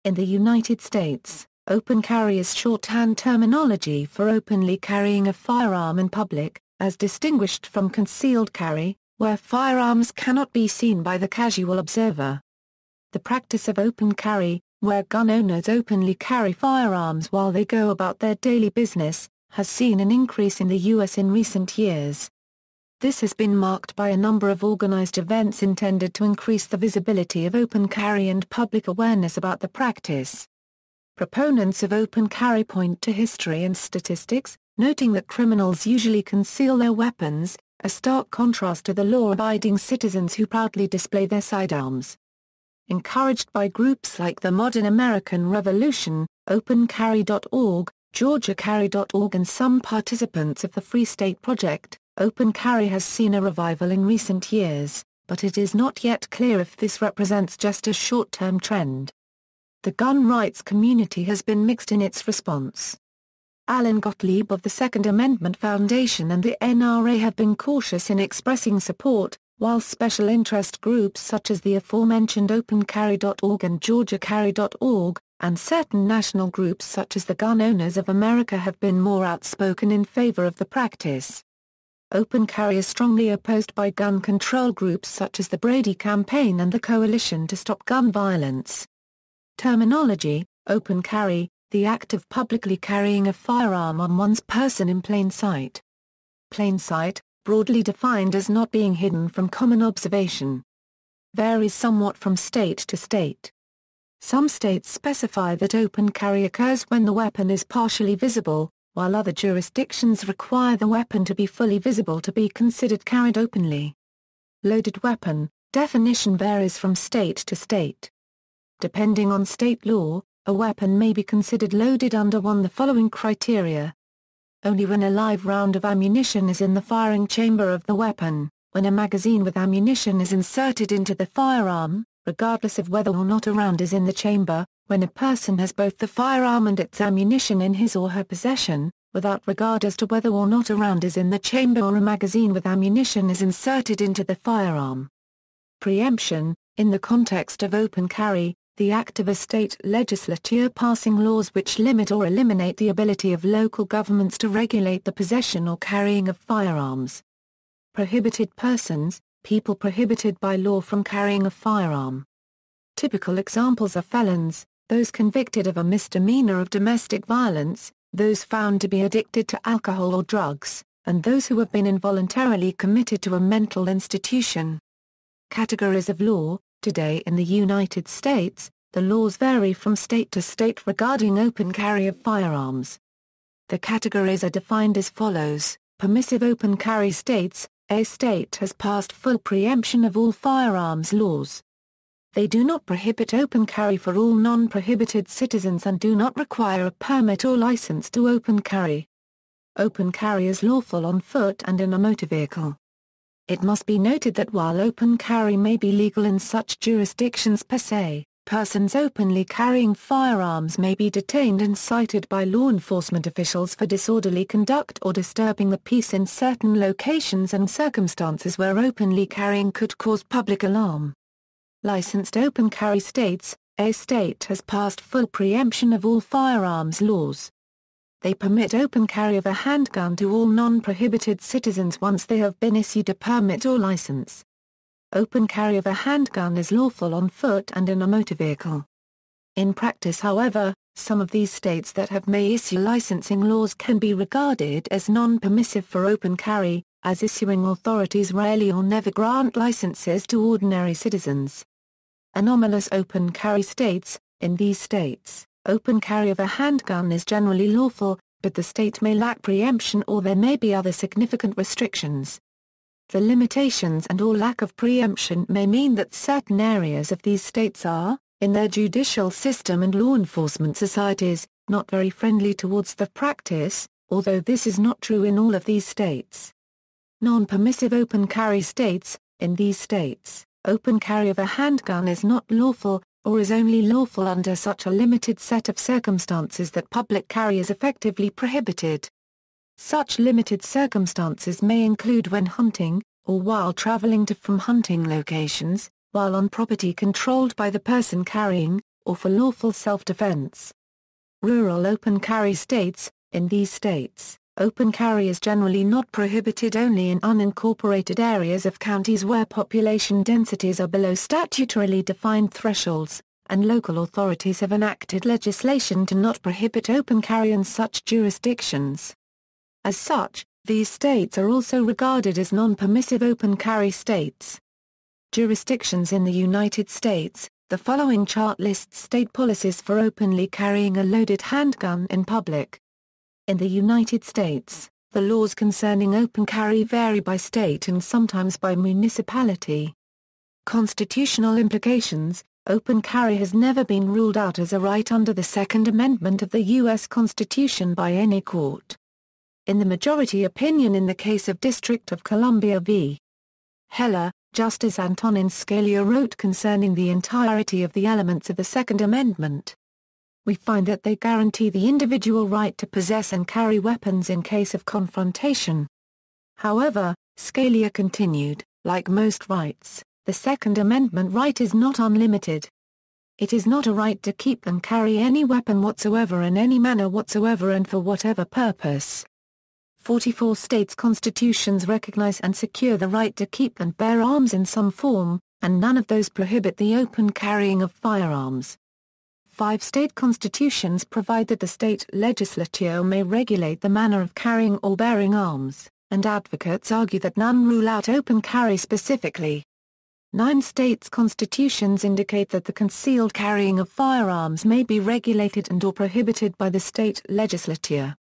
In the United States, open carry is shorthand terminology for openly carrying a firearm in public, as distinguished from concealed carry, where firearms cannot be seen by the casual observer. The practice of open carry, where gun owners openly carry firearms while they go about their daily business, has seen an increase in the U.S. in recent years. This has been marked by a number of organized events intended to increase the visibility of open carry and public awareness about the practice. Proponents of open carry point to history and statistics, noting that criminals usually conceal their weapons, a stark contrast to the law-abiding citizens who proudly display their sidearms. Encouraged by groups like the Modern American Revolution, OpenCarry.org, GeorgiaCarry.org and some participants of the Free State Project, open carry has seen a revival in recent years, but it is not yet clear if this represents just a short-term trend. The gun rights community has been mixed in its response. Alan Gottlieb of the Second Amendment Foundation and the NRA have been cautious in expressing support, while special interest groups such as the aforementioned OpenCarry.org and GeorgiaCarry.org, and certain national groups such as the Gun Owners of America have been more outspoken in favor of the practice. Open carry is strongly opposed by gun control groups such as the Brady Campaign and the Coalition to Stop Gun Violence. Terminology: open carry, the act of publicly carrying a firearm on one's person in plain sight. Plain sight, broadly defined as not being hidden from common observation. Varies somewhat from state to state. Some states specify that open carry occurs when the weapon is partially visible, while other jurisdictions require the weapon to be fully visible to be considered carried openly. Loaded weapon, definition varies from state to state. Depending on state law, a weapon may be considered loaded under one of the following criteria. Only when a live round of ammunition is in the firing chamber of the weapon, when a magazine with ammunition is inserted into the firearm, regardless of whether or not a round is in the chamber, when a person has both the firearm and its ammunition in his or her possession, without regard as to whether or not a round is in the chamber or a magazine with ammunition is inserted into the firearm. Preemption: in the context of open carry, the act of a state legislature passing laws which limit or eliminate the ability of local governments to regulate the possession or carrying of firearms. Prohibited persons: people prohibited by law from carrying a firearm. Typical examples are felons, those convicted of a misdemeanor of domestic violence, those found to be addicted to alcohol or drugs, and those who have been involuntarily committed to a mental institution. Categories of law: today in the United States, the laws vary from state to state regarding open carry of firearms. The categories are defined as follows: permissive open carry states: a state has passed full preemption of all firearms laws. They do not prohibit open carry for all non-prohibited citizens and do not require a permit or license to open carry. Open carry is lawful on foot and in a motor vehicle. It must be noted that while open carry may be legal in such jurisdictions per se, persons openly carrying firearms may be detained and cited by law enforcement officials for disorderly conduct or disturbing the peace in certain locations and circumstances where openly carrying could cause public alarm. Licensed open carry states: a state has passed full preemption of all firearms laws. They permit open carry of a handgun to all non-prohibited citizens once they have been issued a permit or license. Open carry of a handgun is lawful on foot and in a motor vehicle. In practice, however, some of these states that have may issue licensing laws can be regarded as non-permissive for open carry, as issuing authorities rarely or never grant licenses to ordinary citizens. Anomalous open carry states: in these states, open carry of a handgun is generally lawful, but the state may lack preemption or there may be other significant restrictions. The limitations and/or lack of preemption may mean that certain areas of these states are, in their judicial system and law enforcement societies, not very friendly towards the practice, although this is not true in all of these states. Non-permissive open carry states: in these states, open carry of a handgun is not lawful, or is only lawful under such a limited set of circumstances that public carry is effectively prohibited. Such limited circumstances may include when hunting, or while traveling to from hunting locations, while on property controlled by the person carrying, or for lawful self-defense. Rural open carry states: in these states, open carry is generally not prohibited only in unincorporated areas of counties where population densities are below statutorily defined thresholds, and local authorities have enacted legislation to not prohibit open carry in such jurisdictions. As such, these states are also regarded as non-permissive open carry states. Jurisdictions in the United States: the following chart lists state policies for openly carrying a loaded handgun in public. In the United States, the laws concerning open carry vary by state and sometimes by municipality. Constitutional implications: open carry has never been ruled out as a right under the Second Amendment of the U.S. Constitution by any court. In the majority opinion in the case of District of Columbia v. Heller, Justice Antonin Scalia wrote concerning the entirety of the elements of the Second Amendment. We find that they guarantee the individual right to possess and carry weapons in case of confrontation. However, Scalia continued, like most rights, the Second Amendment right is not unlimited. It is not a right to keep and carry any weapon whatsoever in any manner whatsoever and for whatever purpose. 44 states' constitutions recognize and secure the right to keep and bear arms in some form, and none of those prohibit the open carrying of firearms. 5 state constitutions provide that the state legislature may regulate the manner of carrying or bearing arms, and advocates argue that none rule out open carry specifically. 9 states' constitutions indicate that the concealed carrying of firearms may be regulated and/or prohibited by the state legislature.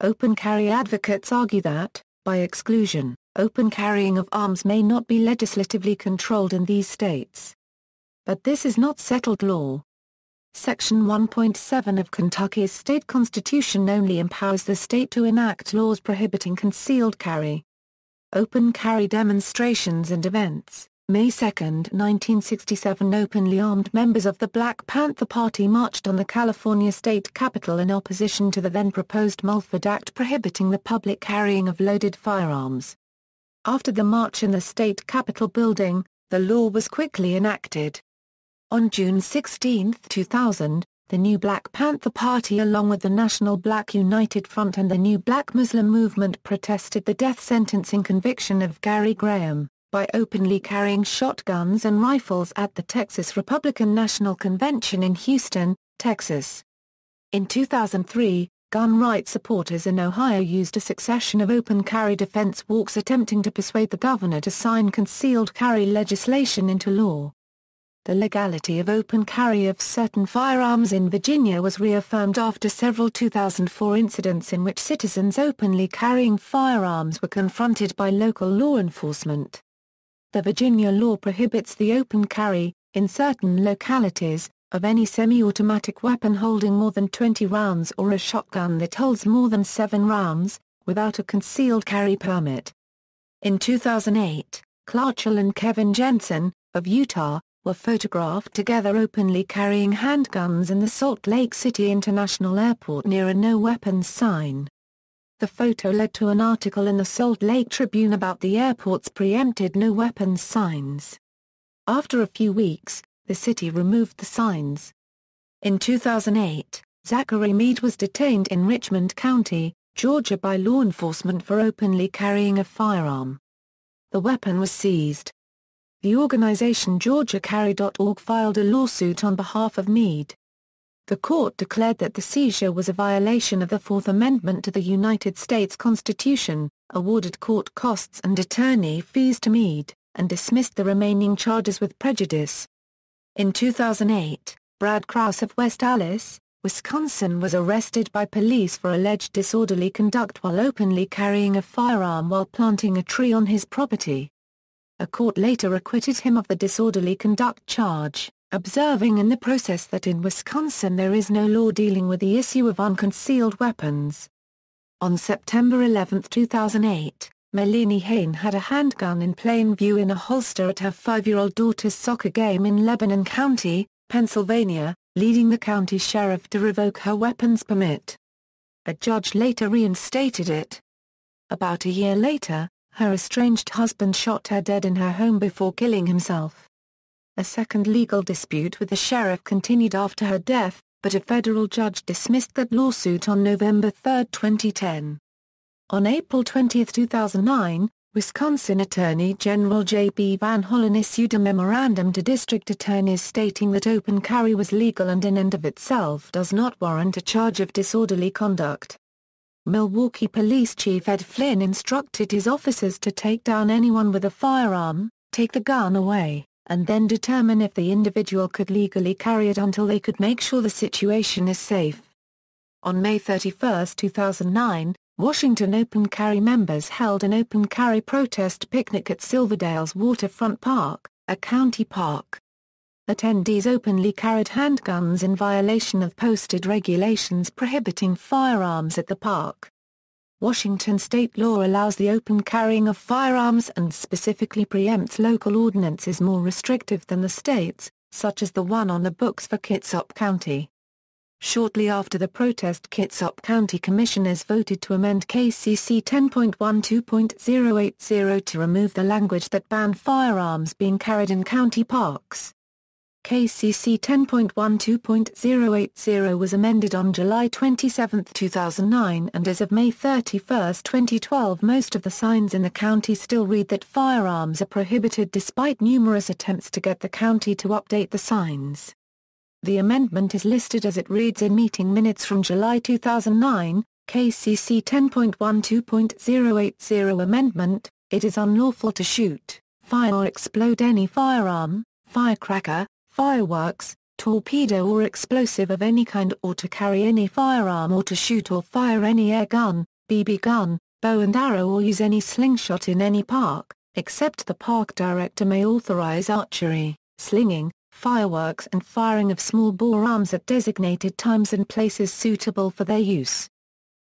Open carry advocates argue that, by exclusion, open carrying of arms may not be legislatively controlled in these states. But this is not settled law. Section 1.7 of Kentucky's state constitution only empowers the state to enact laws prohibiting concealed carry. Open carry demonstrations and events. May 2, 1967, openly armed members of the Black Panther Party marched on the California state capitol in opposition to the then-proposed Mulford Act prohibiting the public carrying of loaded firearms. After the march in the state capitol building, the law was quickly enacted. On June 16, 2000, the new Black Panther Party along with the National Black United Front and the New Black Muslim Movement protested the death sentencing conviction of Gary Graham by openly carrying shotguns and rifles at the Texas Republican National Convention in Houston, Texas. In 2003, gun rights supporters in Ohio used a succession of open carry defense walks attempting to persuade the governor to sign concealed carry legislation into law. The legality of open carry of certain firearms in Virginia was reaffirmed after several 2004 incidents in which citizens openly carrying firearms were confronted by local law enforcement. The Virginia law prohibits the open carry, in certain localities, of any semi-automatic weapon holding more than 20 rounds or a shotgun that holds more than 7 rounds, without a concealed carry permit. In 2008, Clarchell and Kevin Jensen, of Utah, were photographed together openly carrying handguns in the Salt Lake City International Airport near a no weapons sign. The photo led to an article in the Salt Lake Tribune about the airport's preempted no weapons signs. After a few weeks, the city removed the signs. In 2008, Zachary Meade was detained in Richmond County, Georgia by law enforcement for openly carrying a firearm. The weapon was seized. The organization GeorgiaCarry.org filed a lawsuit on behalf of Meade. The court declared that the seizure was a violation of the Fourth Amendment to the United States Constitution, awarded court costs and attorney fees to Meade, and dismissed the remaining charges with prejudice. In 2008, Brad Krause of West Allis, Wisconsin was arrested by police for alleged disorderly conduct while openly carrying a firearm while planting a tree on his property. A court later acquitted him of the disorderly conduct charge, observing in the process that in Wisconsin there is no law dealing with the issue of unconcealed weapons. On September 11, 2008, Melanie Hain had a handgun in plain view in a holster at her 5-year-old daughter's soccer game in Lebanon County, Pennsylvania, leading the county sheriff to revoke her weapons permit. A judge later reinstated it. About a year later, her estranged husband shot her dead in her home before killing himself. A second legal dispute with the sheriff continued after her death, but a federal judge dismissed that lawsuit on November 3, 2010. On April 20, 2009, Wisconsin Attorney General J.B. Van Hollen issued a memorandum to district attorneys stating that open carry was legal and in and of itself does not warrant a charge of disorderly conduct. Milwaukee Police Chief Ed Flynn instructed his officers to take down anyone with a firearm, take the gun away, and then determine if the individual could legally carry it until they could make sure the situation is safe. On May 31, 2009, Washington Open Carry members held an open carry protest picnic at Silverdale's Waterfront Park, a county park. Attendees openly carried handguns in violation of posted regulations prohibiting firearms at the park. Washington state law allows the open carrying of firearms and specifically preempts local ordinances more restrictive than the state's, such as the one on the books for Kitsap County. Shortly after the protest, Kitsap County Commissioners voted to amend KCC 10.12.080 to remove the language that banned firearms being carried in county parks. KCC 10.12.080 was amended on July 27, 2009, and as of May 31, 2012, most of the signs in the county still read that firearms are prohibited despite numerous attempts to get the county to update the signs. The amendment is listed as it reads in meeting minutes from July 2009, KCC 10.12.080 Amendment. It is unlawful to shoot, fire or explode any firearm, firecracker, fireworks, torpedo or explosive of any kind, or to carry any firearm, or to shoot or fire any air gun, BB gun, bow and arrow, or use any slingshot in any park, except the park director may authorize archery, slinging, fireworks and firing of small bore arms at designated times and places suitable for their use.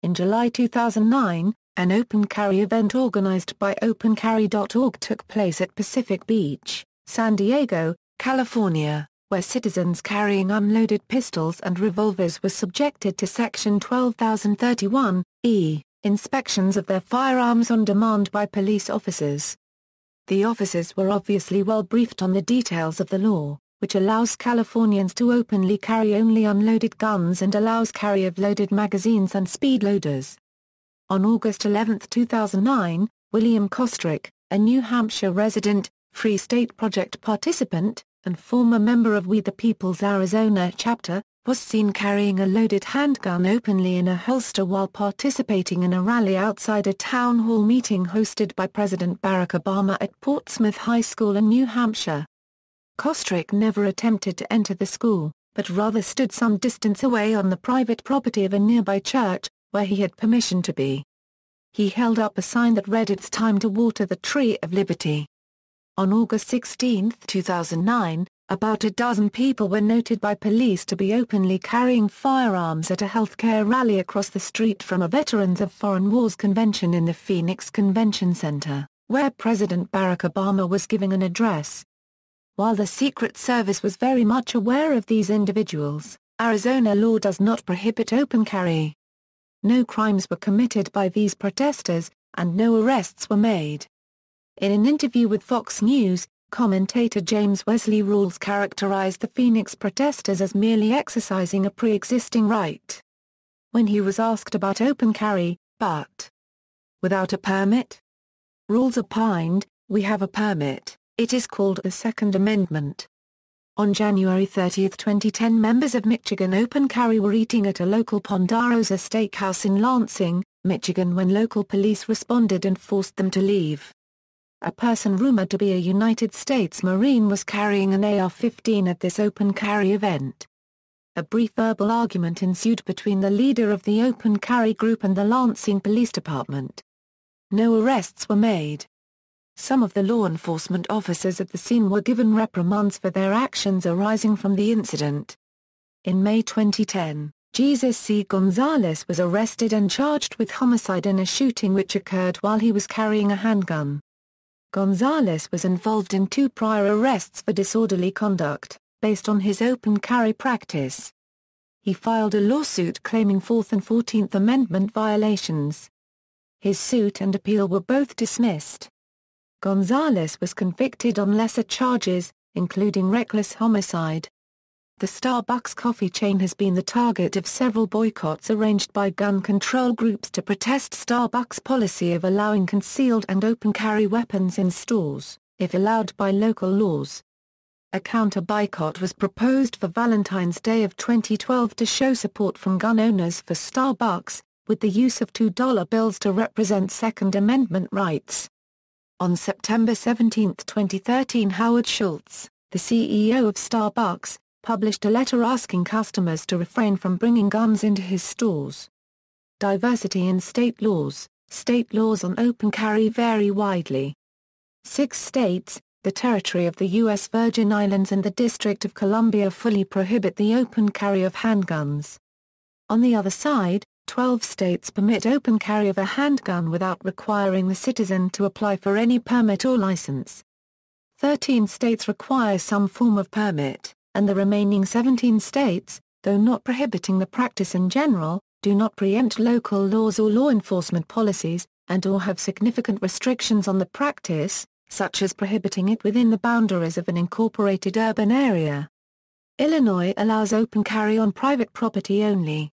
In July 2009, an open carry event organized by OpenCarry.org took place at Pacific Beach, San Diego, California, where citizens carrying unloaded pistols and revolvers were subjected to Section 12,031(e), inspections of their firearms on demand by police officers. The officers were obviously well briefed on the details of the law, which allows Californians to openly carry only unloaded guns and allows carry of loaded magazines and speed loaders. On August 11, 2009, William Kostrick, a New Hampshire resident, Free State Project participant, and former member of We the People's Arizona chapter, was seen carrying a loaded handgun openly in a holster while participating in a rally outside a town hall meeting hosted by President Barack Obama at Portsmouth High School in New Hampshire. Kostrick never attempted to enter the school, but rather stood some distance away on the private property of a nearby church, where he had permission to be. He held up a sign that read "It's time to water the Tree of Liberty." On August 16, 2009, about a dozen people were noted by police to be openly carrying firearms at a healthcare rally across the street from a Veterans of Foreign Wars convention in the Phoenix Convention Center, where President Barack Obama was giving an address. While the Secret Service was very much aware of these individuals, Arizona law does not prohibit open carry. No crimes were committed by these protesters, and no arrests were made. In an interview with Fox News, commentator James Wesley Rawls characterized the Phoenix protesters as merely exercising a pre-existing right. When he was asked about open carry, but without a permit? Rawls opined, "We have a permit. It is called the Second Amendment." On January 30, 2010, members of Michigan Open Carry were eating at a local Ponderosa steakhouse in Lansing, Michigan when local police responded and forced them to leave. A person rumored to be a United States Marine was carrying an AR-15 at this open carry event. A brief verbal argument ensued between the leader of the open carry group and the Lansing Police Department. No arrests were made. Some of the law enforcement officers at the scene were given reprimands for their actions arising from the incident. In May 2010, Jesus C. Gonzalez was arrested and charged with homicide in a shooting which occurred while he was carrying a handgun. Gonzalez was involved in 2 prior arrests for disorderly conduct, based on his open carry practice. He filed a lawsuit claiming 4th and 14th Amendment violations. His suit and appeal were both dismissed. Gonzalez was convicted on lesser charges, including reckless homicide. The Starbucks coffee chain has been the target of several boycotts arranged by gun control groups to protest Starbucks' policy of allowing concealed and open carry weapons in stores, if allowed by local laws. A counter-boycott was proposed for Valentine's Day of 2012 to show support from gun owners for Starbucks, with the use of $2 bills to represent Second Amendment rights. On September 17, 2013, Howard Schultz, the CEO of Starbucks, published a letter asking customers to refrain from bringing guns into his stores. Diversity in state laws. State laws on open carry vary widely. 6 states, the Territory of the U.S. Virgin Islands and the District of Columbia, fully prohibit the open carry of handguns. On the other side, 12 states permit open carry of a handgun without requiring the citizen to apply for any permit or license. 13 states require some form of permit, and the remaining 17 states, though not prohibiting the practice in general, do not preempt local laws or law enforcement policies, and/or have significant restrictions on the practice, such as prohibiting it within the boundaries of an incorporated urban area. Illinois allows open carry on private property only.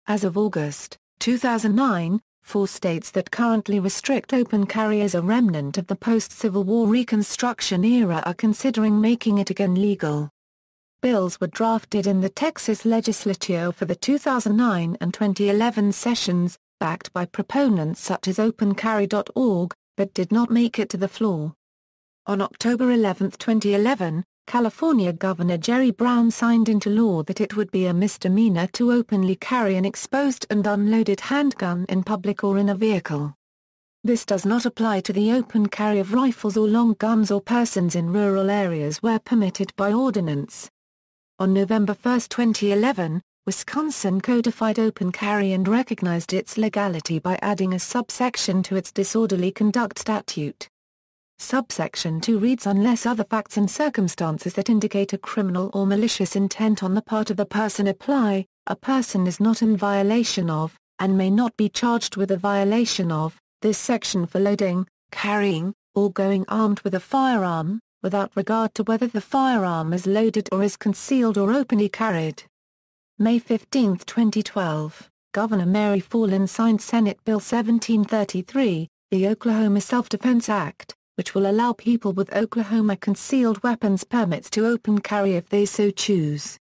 As of August 2009, 4 states that currently restrict open carry as a remnant of the post-Civil War Reconstruction era are considering making it again legal. Bills were drafted in the Texas legislature for the 2009 and 2011 sessions, backed by proponents such as OpenCarry.org, but did not make it to the floor. On October 11, 2011, California Governor Jerry Brown signed into law that it would be a misdemeanor to openly carry an exposed and unloaded handgun in public or in a vehicle. This does not apply to the open carry of rifles or long guns or persons in rural areas where permitted by ordinance. On November 1, 2011, Wisconsin codified open carry and recognized its legality by adding a subsection to its disorderly conduct statute. Subsection 2 reads, unless other facts and circumstances that indicate a criminal or malicious intent on the part of the person apply, a person is not in violation of, and may not be charged with a violation of, this section for loading, carrying, or going armed with a firearm, without regard to whether the firearm is loaded or is concealed or openly carried. May 15, 2012, Governor Mary Fallin signed Senate Bill 1733, the Oklahoma Self-Defense Act, which will allow people with Oklahoma concealed weapons permits to open carry if they so choose.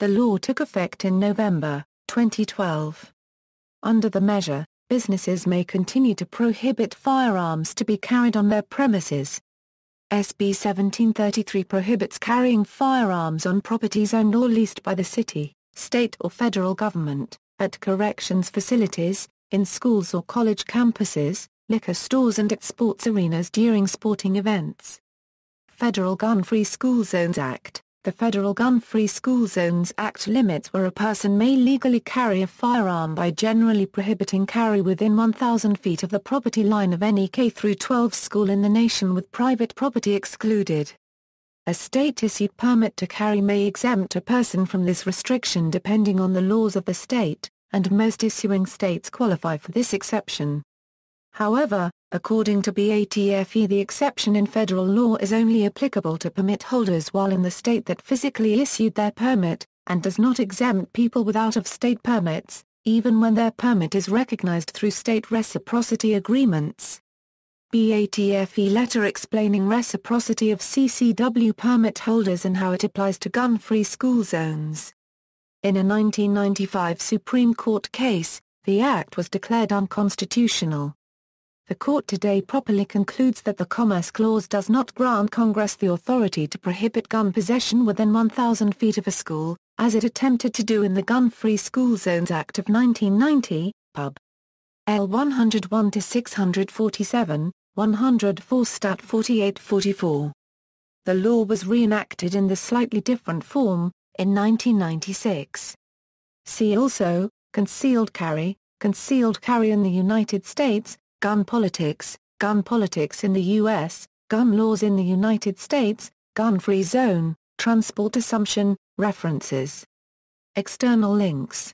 The law took effect in November 2012. Under the measure, businesses may continue to prohibit firearms to be carried on their premises. SB 1733 prohibits carrying firearms on properties owned or leased by the city, state or federal government, at corrections facilities, in schools or college campuses, liquor stores and at sports arenas during sporting events. Federal Gun-Free School Zones Act. The Federal Gun-Free School Zones Act limits where a person may legally carry a firearm by generally prohibiting carry within 1,000 feet of the property line of any K-12 school in the nation with private property excluded. A state-issued permit to carry may exempt a person from this restriction depending on the laws of the state, and most issuing states qualify for this exception. However, according to BATFE, the exception in federal law is only applicable to permit holders while in the state that physically issued their permit, and does not exempt people with out-of-state permits, even when their permit is recognized through state reciprocity agreements. BATFE letter explaining reciprocity of CCW permit holders and how it applies to gun-free school zones. In a 1995 Supreme Court case, the act was declared unconstitutional. The court today properly concludes that the Commerce Clause does not grant Congress the authority to prohibit gun possession within 1,000 feet of a school, as it attempted to do in the Gun-Free School Zones Act of 1990, Pub. L. 101-647, 104 Stat. 4844. The law was reenacted in the slightly different form, in 1996. See also, Concealed carry in the United States, gun politics in the U.S., gun laws in the United States, gun-free zone, transport assumption, references. External links.